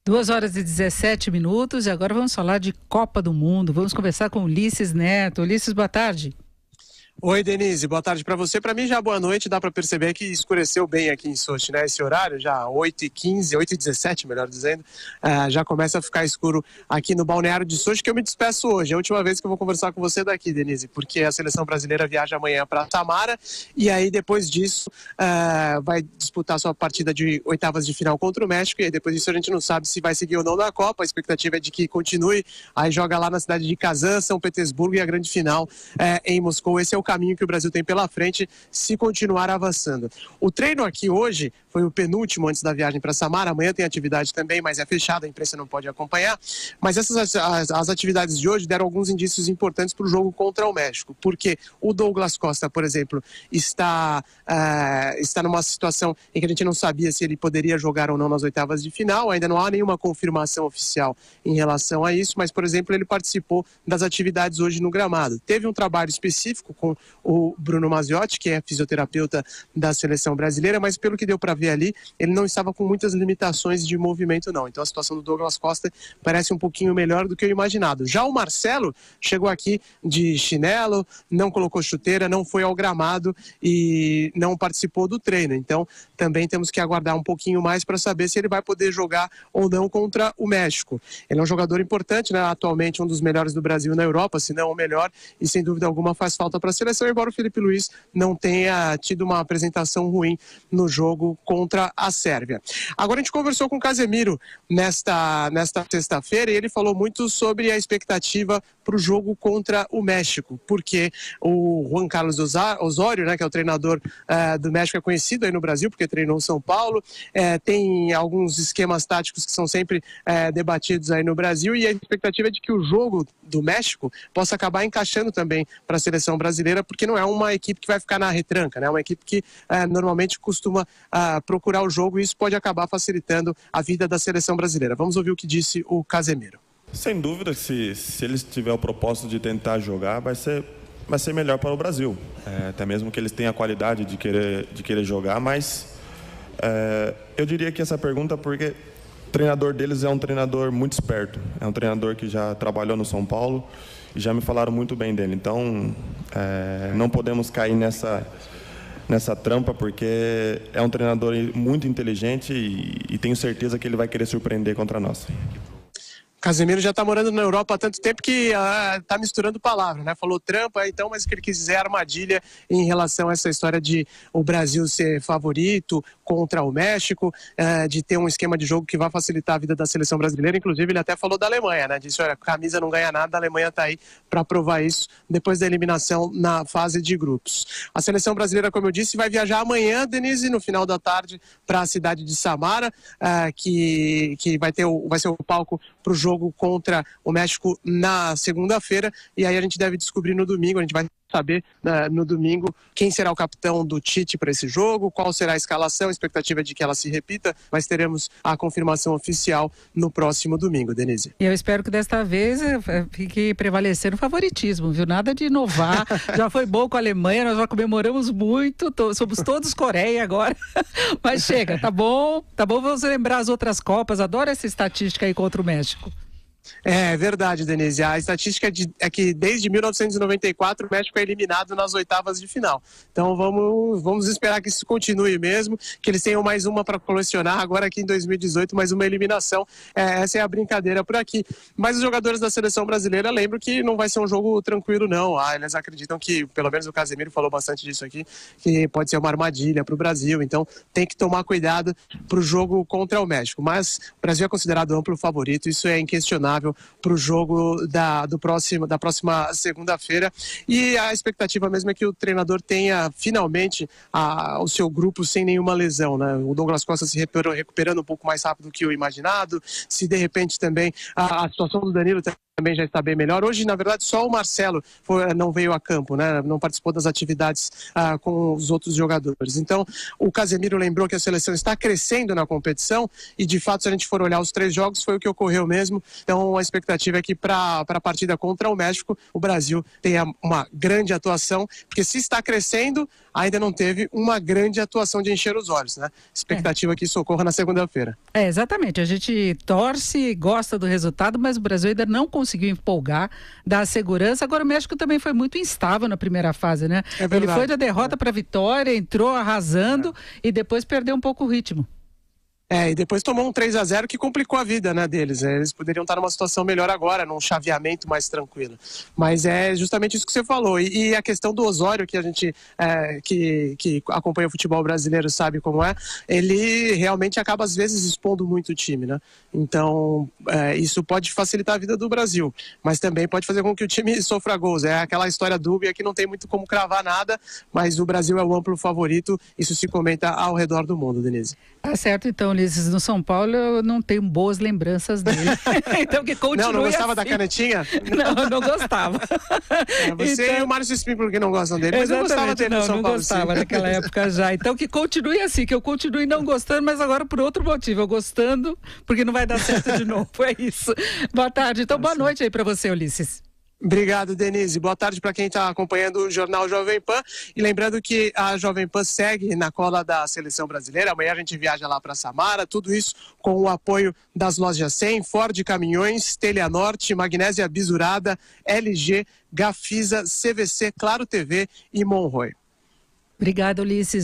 2h17 e agora vamos falar de Copa do Mundo. Vamos conversar com Ulisses Neto. Ulisses, boa tarde. Oi, Denise, boa tarde para você. Para mim já boa noite, dá para perceber que escureceu bem aqui em Sochi, né? Esse horário já 8h15, 8h17, melhor dizendo, já começa a ficar escuro aqui no balneário de Sochi, que eu me despeço hoje. É a última vez que eu vou conversar com você daqui, Denise, porque a seleção brasileira viaja amanhã para Samara e aí depois disso vai disputar sua partida de oitavas de final contra o México e aí depois disso a gente não sabe se vai seguir ou não na Copa. A expectativa é de que continue, aí joga lá na cidade de Kazan, São Petersburgo e a grande final em Moscou. Esse é o caminho que o Brasil tem pela frente se continuar avançando. O treino aqui hoje foi o penúltimo antes da viagem para Samara. Amanhã tem atividade também, mas é fechada, a imprensa não pode acompanhar. Mas as atividades de hoje deram alguns indícios importantes para o jogo contra o México, porque o Douglas Costa, por exemplo, está numa situação em que a gente não sabia se ele poderia jogar ou não nas oitavas de final. Ainda não há nenhuma confirmação oficial em relação a isso, mas, por exemplo, ele participou das atividades hoje no gramado. Teve um trabalho específico com o Bruno Maziotti, que é fisioterapeuta da seleção brasileira, mas pelo que deu para ver ali, ele não estava com muitas limitações de movimento não. Então a situação do Douglas Costa parece um pouquinho melhor do que o imaginado. Já o Marcelo chegou aqui de chinelo, não colocou chuteira, não foi ao gramado e não participou do treino. Então também temos que aguardar um pouquinho mais para saber se ele vai poder jogar ou não contra o México. Ele é um jogador importante, né? Atualmente um dos melhores do Brasil na Europa, se não o melhor, e sem dúvida alguma faz falta para a seleção, embora o Felipe Luiz não tenha tido uma apresentação ruim no jogo contra a Sérvia. Agora a gente conversou com o Casemiro nesta sexta-feira e ele falou muito sobre a expectativa para o jogo contra o México, porque o Juan Carlos Osório, né, que é o treinador do México, é conhecido aí no Brasil, porque treinou o São Paulo, tem alguns esquemas táticos que são sempre debatidos aí no Brasil e a expectativa é de que o jogo do México possa acabar encaixando também para a seleção brasileira, porque não é uma equipe que vai ficar na retranca, né? É uma equipe que normalmente costuma procurar o jogo e isso pode acabar facilitando a vida da seleção brasileira. Vamos ouvir o que disse o Casemiro. Sem dúvida, se eles tiverem o propósito de tentar jogar, vai ser melhor para o Brasil. Até mesmo que eles tenham a qualidade de querer jogar, mas eu diria que essa pergunta porque o treinador deles é um treinador muito esperto, é um treinador que já trabalhou no São Paulo e já me falaram muito bem dele. Então, não podemos cair nessa trampa, porque é um treinador muito inteligente e tenho certeza que ele vai querer surpreender contra nós. Casemiro já está morando na Europa há tanto tempo que está misturando palavras, né? Falou trampa, então, mas o que ele quis dizer é armadilha em relação a essa história de o Brasil ser favorito contra o México, de ter um esquema de jogo que vai facilitar a vida da seleção brasileira. Inclusive, ele até falou da Alemanha, né? Disse, olha, camisa não ganha nada, a Alemanha está aí para provar isso depois da eliminação na fase de grupos. A seleção brasileira, como eu disse, vai viajar amanhã, Denise, no final da tarde, para a cidade de Samara, que vai ser o palco para o jogo contra o México na segunda-feira, e aí a gente deve descobrir no domingo, a gente vai saber no domingo quem será o capitão do Tite para esse jogo, qual será a escalação, a expectativa é de que ela se repita, mas teremos a confirmação oficial no próximo domingo, Denise. E eu espero que desta vez fique prevalecendo o favoritismo, viu? Nada de inovar, já foi bom com a Alemanha, nós já comemoramos muito, somos todos Coreia agora, mas chega, tá bom, vamos lembrar as outras Copas, adoro essa estatística aí contra o México. É verdade, Denise. A estatística é que desde 1994 o México é eliminado nas oitavas de final. Então vamos esperar que isso continue mesmo, que eles tenham mais uma para colecionar agora aqui em 2018, mais uma eliminação. Essa é a brincadeira por aqui. Mas os jogadores da seleção brasileira lembram que não vai ser um jogo tranquilo, não. Eles acreditam que, pelo menos o Casemiro falou bastante disso aqui, que pode ser uma armadilha para o Brasil. Então tem que tomar cuidado para o jogo contra o México. Mas o Brasil é considerado amplo favorito, isso é inquestionável para o jogo da próxima segunda-feira, e a expectativa mesmo é que o treinador tenha finalmente o seu grupo sem nenhuma lesão, né? O Douglas Costa se recuperando um pouco mais rápido do que o imaginado, se de repente também a situação do Danilo também já está bem melhor. Hoje, na verdade, só o Marcelo não veio a campo, né? Não participou das atividades com os outros jogadores. Então, o Casemiro lembrou que a seleção está crescendo na competição e, de fato, se a gente for olhar os 3 jogos, foi o que ocorreu mesmo. Então, a expectativa é que para a partida contra o México, o Brasil tenha uma grande atuação, porque se está crescendo, ainda não teve uma grande atuação de encher os olhos, né? Expectativa que isso ocorra na segunda-feira. Exatamente. A gente torce, gosta do resultado, mas o Brasil ainda não conseguiu empolgar, dar segurança. Agora o México também foi muito instável na primeira fase, né? Ele foi da derrota para a vitória, entrou arrasando e depois perdeu um pouco o ritmo. E depois tomou um 3-0 que complicou a vida, né, deles. Eles poderiam estar numa situação melhor agora, num chaveamento mais tranquilo. Mas é justamente isso que você falou. E a questão do Osório, que a gente que acompanha o futebol brasileiro sabe como é, ele realmente acaba às vezes expondo muito o time, né? Então, isso pode facilitar a vida do Brasil, mas também pode fazer com que o time sofra gols. É aquela história dúbia que não tem muito como cravar nada, mas o Brasil é o amplo favorito. Isso se comenta ao redor do mundo, Denise. Tá certo, então, Ulisses, no São Paulo eu não tenho boas lembranças dele. Então que continue. Não gostava assim. Da canetinha? Não gostava. Você então... e o Márcio Spin, que não gostam dele, mas eu gostava dele no São Paulo. Não gostava naquela época já. Então que continue assim, que eu continue não gostando, mas agora por outro motivo. Eu gostando, porque não vai dar certo de novo. É isso. Boa tarde. Então, boa noite aí para você, Ulisses. Obrigado, Denise. Boa tarde para quem está acompanhando o Jornal Jovem Pan. E lembrando que a Jovem Pan segue na cola da Seleção Brasileira. Amanhã a gente viaja lá para Samara. Tudo isso com o apoio das lojas 100, Ford Caminhões, Telha Norte, Magnésia Bisurada, LG, Gafisa, CVC, Claro TV e Monroy. Obrigada, Ulisses.